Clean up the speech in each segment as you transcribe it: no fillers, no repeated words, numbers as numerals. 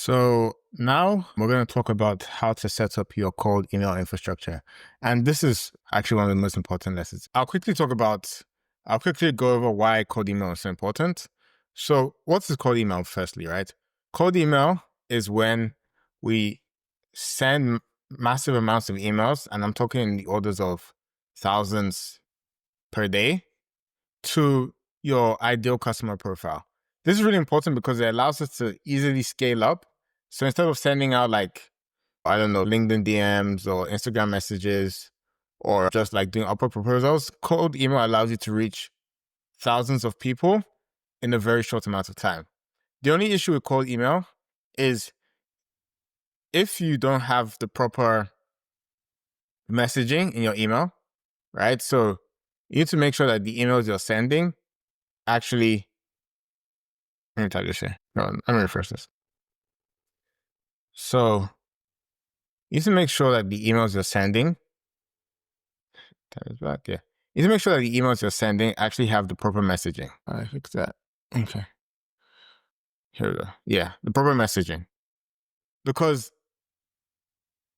So now we're going to talk about how to set up your cold email infrastructure. And this is actually one of the most important lessons. I'll quickly go over why cold email is so important. So what's cold email firstly, right? Cold email is when we send massive amounts of emails, and I'm talking in the orders of thousands per day, to your ideal customer profile. This is really important because it allows us to easily scale up. So instead of sending out LinkedIn DMs or Instagram messages or just like doing upward proposals, cold email allows you to reach thousands of people in a very short amount of time. The only issue with cold email is if you don't have the proper messaging in your email, right? So you need to make sure that the emails you're sending actually, let me type this here. No, let me refresh this. So you need to make sure that the emails you're sending, you need to make sure that the emails you're sending actually have the proper messaging. I fix that. Okay. Here we go. Yeah, the proper messaging. Because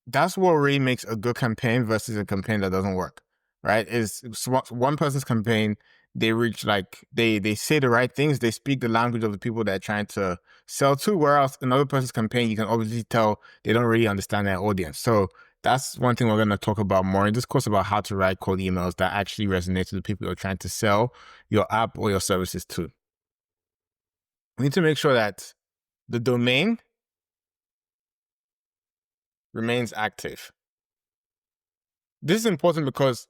that's what really makes a good campaign versus a campaign that doesn't work, right? Is one person's campaign, they reach they say the right things, they speak the language of the people they're trying to sell to, whereas another person's campaign, you can obviously tell they don't really understand their audience. So that's one thing we're going to talk about more in this course, about how to write cold emails that actually resonate to the people you're trying to sell your app or your services to. We need to make sure that the domain remains active. This is important because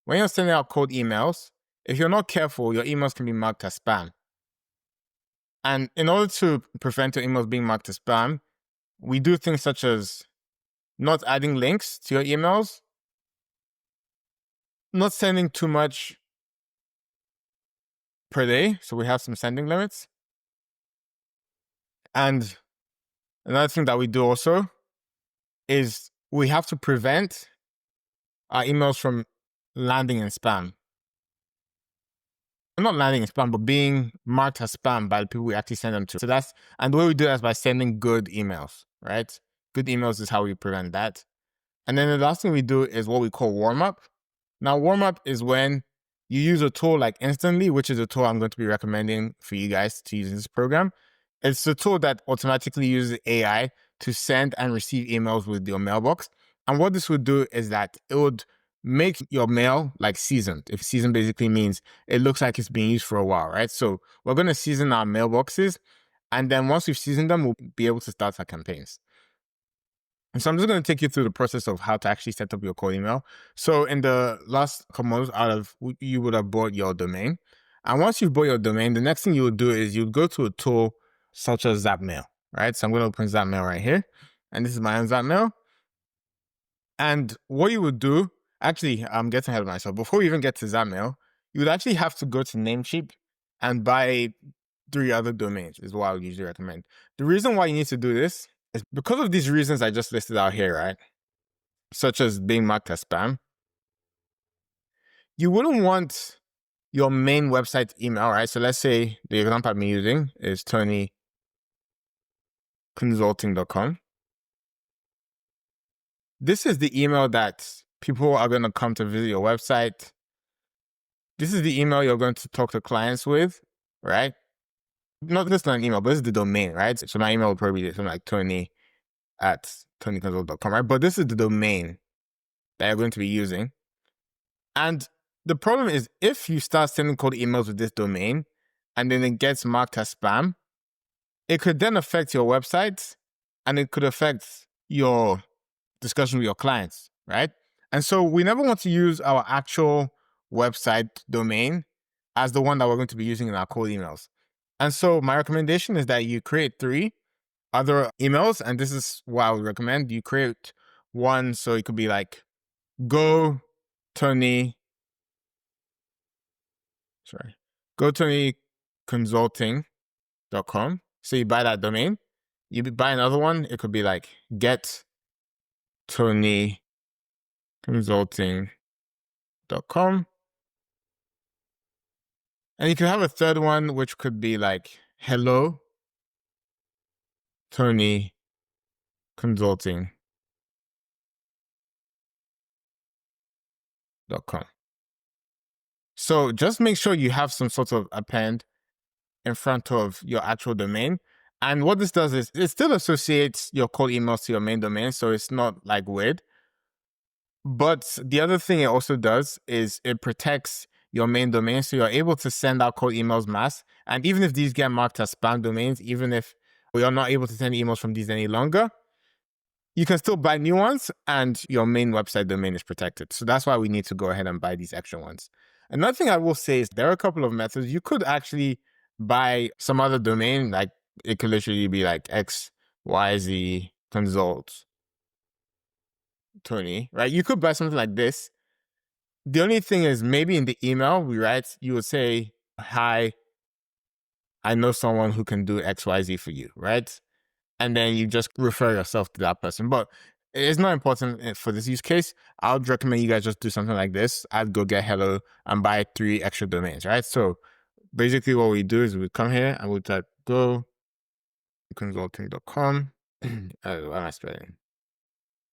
when you're sending out cold emails, if you're not careful, your emails can be marked as spam. And in order to prevent your emails being marked as spam, we do things such as not adding links to your emails, not sending too much per day. So we have some sending limits. And another thing that we do also is we have to prevent our emails from landing in spam. Not landing in spam, but being marked as spam by the people we actually send them to. And the way we do that is by sending good emails, right? Good emails is how we prevent that. And then the last thing we do is what we call warm up. Now, warm up is when you use a tool like Instantly, which is a tool I'm going to be recommending for you guys to use in this program. It's a tool that automatically uses AI to send and receive emails with your mailbox. And what this would do is that it would make your mail like seasoned. If seasoned basically means it looks like it's being used for a while, right? So we're going to season our mailboxes. And then once we've seasoned them, we'll be able to start our campaigns. And so I'm just going to take you through the process of how to actually set up your cold email. So in the last couple months, you would have bought your domain. And once you've bought your domain, the next thing you would do is you'd go to a tool such as Zapmail, right? So I'm going to open Zapmail right here. And this is my own Zapmail. And what you would do, actually, I'm getting ahead of myself. Before we even get to Zapmail, you would actually have to go to Namecheap and buy 3 other domains is what I would usually recommend. The reason why you need to do this is because of these reasons I just listed out here, right? Such as being marked as spam. You wouldn't want your main website email, right? So let's say the example I'm using is tonyconsulting.com. This is the email that people are going to come to visit your website. This is the email you're going to talk to clients with, right? Not just an email, but this is the domain, right? So my email will probably be something like tony@tonyconsult.com, right? But this is the domain that you're going to be using. And the problem is if you start sending cold emails with this domain and then it gets marked as spam, it could then affect your website and it could affect your discussion with your clients, right? And so we never want to use our actual website domain as the one that we're going to be using in our cold emails. And so my recommendation is that you create 3 other emails. And this is what I would recommend. You create one. So it could be like go tonyconsulting.com. So you buy that domain. You buy another one. It could be like get tonyconsulting.com. And you can have a third one, which could be like hello TonyConsulting.com. So just make sure you have some sort of append in front of your actual domain. And what this does is it still associates your cold emails to your main domain, so it's not like weird. But the other thing it also does is it protects your main domain, so you're able to send out cold emails mass. And even if these get marked as spam domains, even if we are not able to send emails from these any longer, you can still buy new ones and your main website domain is protected. So that's why we need to go ahead and buy these extra ones. Another thing I will say is there are a couple of methods. You could actually buy some other domain, like it could literally be like XYZ Consult Tony, right? You could buy something like this. The only thing is maybe in the email we write, you would say, hi, I know someone who can do XYZ for you, right? And then you just refer yourself to that person. But it's not important for this use case. I would recommend you guys just do something like this. I'd go get hello and buy 3 extra domains, right? So basically what we do is we come here and we type go consulting.com. What am I spelling?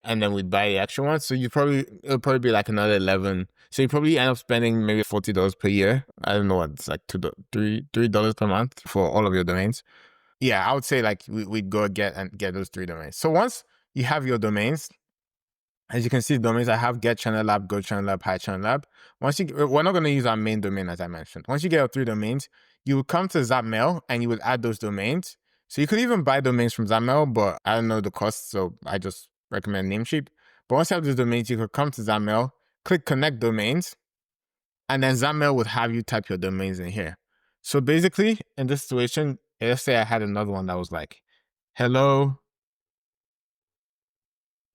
And then we'd buy the extra one. So it'll probably be like another 11. So you probably end up spending maybe $40 per year. I don't know what it's like, $3 per month for all of your domains. Yeah, I would say like we'd go get those 3 domains. So once you have your domains, as you can see, domains I have get channel lab, go channel lab, hi channel lab. We're not going to use our main domain as I mentioned. Once you get your 3 domains, you would come to Zapmail and you would add those domains. So you could even buy domains from Zapmail, but I don't know the cost, so I just recommend Namecheap. But once you have those domains, you could come to Zapmail, click connect domains, and then Zapmail would have you type your domains in here. So basically, in this situation, let's say I had another one that was like, hello,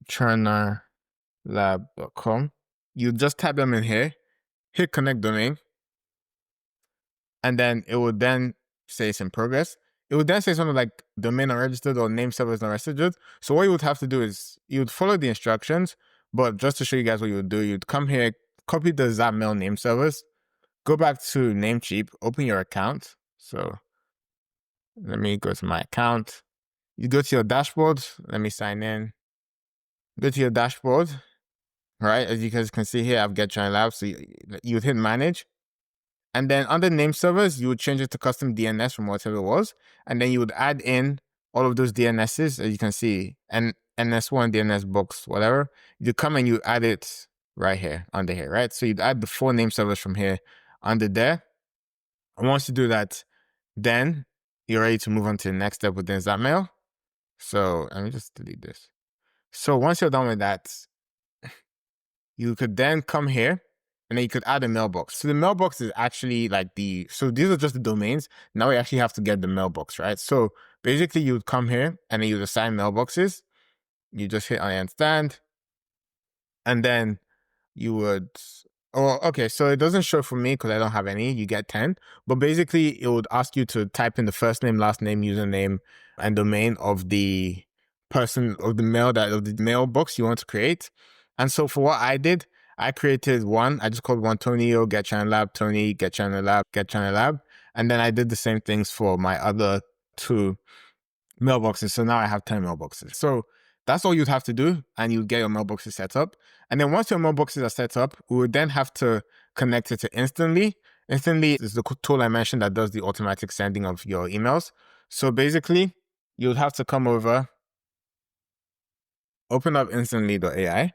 churnerlab.com. You just type them in here, hit connect domain, and then it would then say it's in progress. It would then say something like domain unregistered or name server is not registered. So what you would have to do is you would follow the instructions, but just to show you guys what you would do, you'd come here, copy the Zapmail name servers, go back to Namecheap, open your account. So let me go to my account. You go to your dashboard. Let me sign in. Go to your dashboard, right? As you guys can see here, I've get channel lab. So you would hit manage. And then under name servers, you would change it to custom DNS from whatever it was. And then you would add in all of those DNSs, as you can see, and NS1, DNS box, whatever. You come and you add it right here, under here, right? So you'd add the 4 name servers from here under there. And once you do that, then you're ready to move on to the next step within Zapmail. So let me just delete this. So once you're done with that, you could then come here and then you could add a mailbox. So the mailbox is actually like so these are just the domains. Now we actually have to get the mailbox, right? So basically you would come here and then you would assign mailboxes. You just hit I understand. And then you would, okay, so it doesn't show for me because I don't have any. You get 10. But basically it would ask you to type in the first name, last name, username, and domain of the person, of the mailbox you want to create. And so for what I did, I created one. I just called one Tonyo, get channel lab, Tony, get channel lab, get channel lab. And then I did the same things for my other 2 mailboxes. So now I have 10 mailboxes. So that's all you'd have to do, and you'd get your mailboxes set up. And then once your mailboxes are set up, we would then have to connect it to Instantly. Instantly is the tool I mentioned that does the automatic sending of your emails. So basically, you'd have to come over, open up instantly.ai.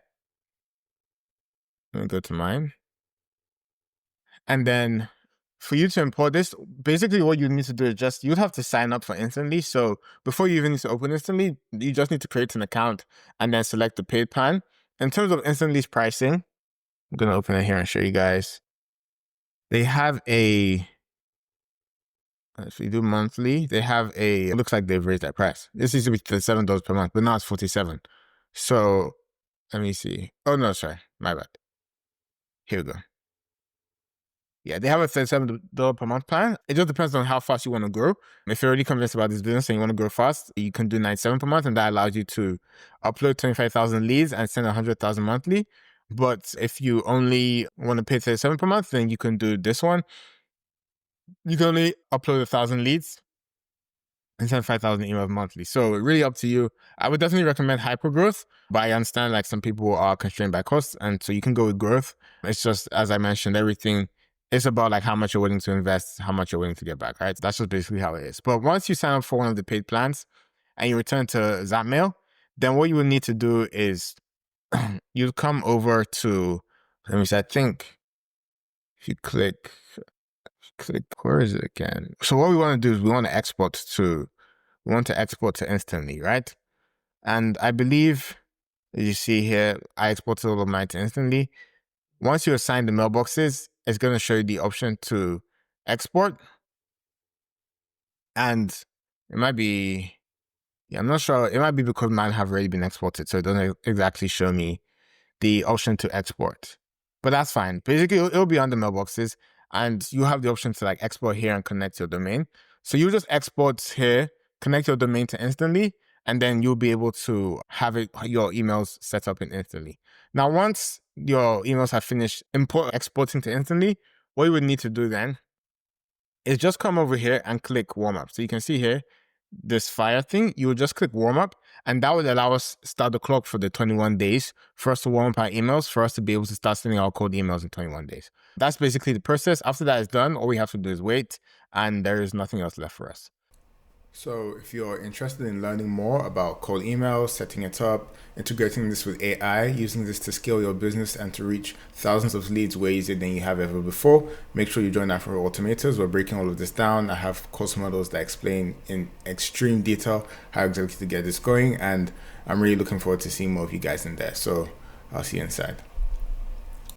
Let me go to mine. And then for you to import this, basically what you need to do is you'd have to sign up for Instantly. So before you even need to open Instantly, you just need to create an account and then select the paid plan. In terms of Instantly's pricing, I'm going to open it here and show you guys. They have if you do monthly, they have it looks like they've raised that price. This used to be $37 per month, but now it's $47. So let me see. Oh no, sorry, my bad. Here we go. Yeah, they have a $37 per month plan. It just depends on how fast you want to grow. If you're already convinced about this business and you want to grow fast, you can do $97 per month, and that allows you to upload 25,000 leads and send 100,000 monthly. But if you only want to pay $37 per month, then you can do this one. You can only upload 1,000 leads and send 5,000 emails monthly. So really up to you. I would definitely recommend hypergrowth, but I understand like some people are constrained by costs, and so you can go with growth. It's just, as I mentioned, everything is about like how much you're willing to invest, how much you're willing to get back, right? That's just basically how it is. But once you sign up for one of the paid plans and you return to Zapmail, then what you will need to do is you'll come over to, let me see, I think if you click, where is it again? So what we want to do is we want to export to instantly, right? And I believe, as you see here, I exported all of mine to instantly. Once you assign the mailboxes, it's going to show you the option to export. And it might be, I'm not sure. It might be because mine have already been exported. So it doesn't exactly show me the option to export. But that's fine. Basically, it'll be on the mailboxes, and you have the option to like export here and connect your domain. So you just export here, connect your domain to instantly, and then you'll be able to have your emails set up in instantly. Now, once your emails have finished exporting to instantly, what you would need to do then is just come over here and click warm up. So you can see here, this fire thing, you would just click warm up, and that would allow us start the clock for the 21 days for us to warm up our emails, for us to be able to start sending our cold emails in 21 days. That's basically the process. After that is done, all we have to do is wait, and there is nothing else left for us. So if you're interested in learning more about cold email, setting it up, integrating this with AI, using this to scale your business and to reach thousands of leads way easier than you have ever before, make sure you join AfroAutomators. We're breaking all of this down. I have course models that explain in extreme detail how exactly to get this going, and I'm really looking forward to seeing more of you guys in there. So I'll see you inside.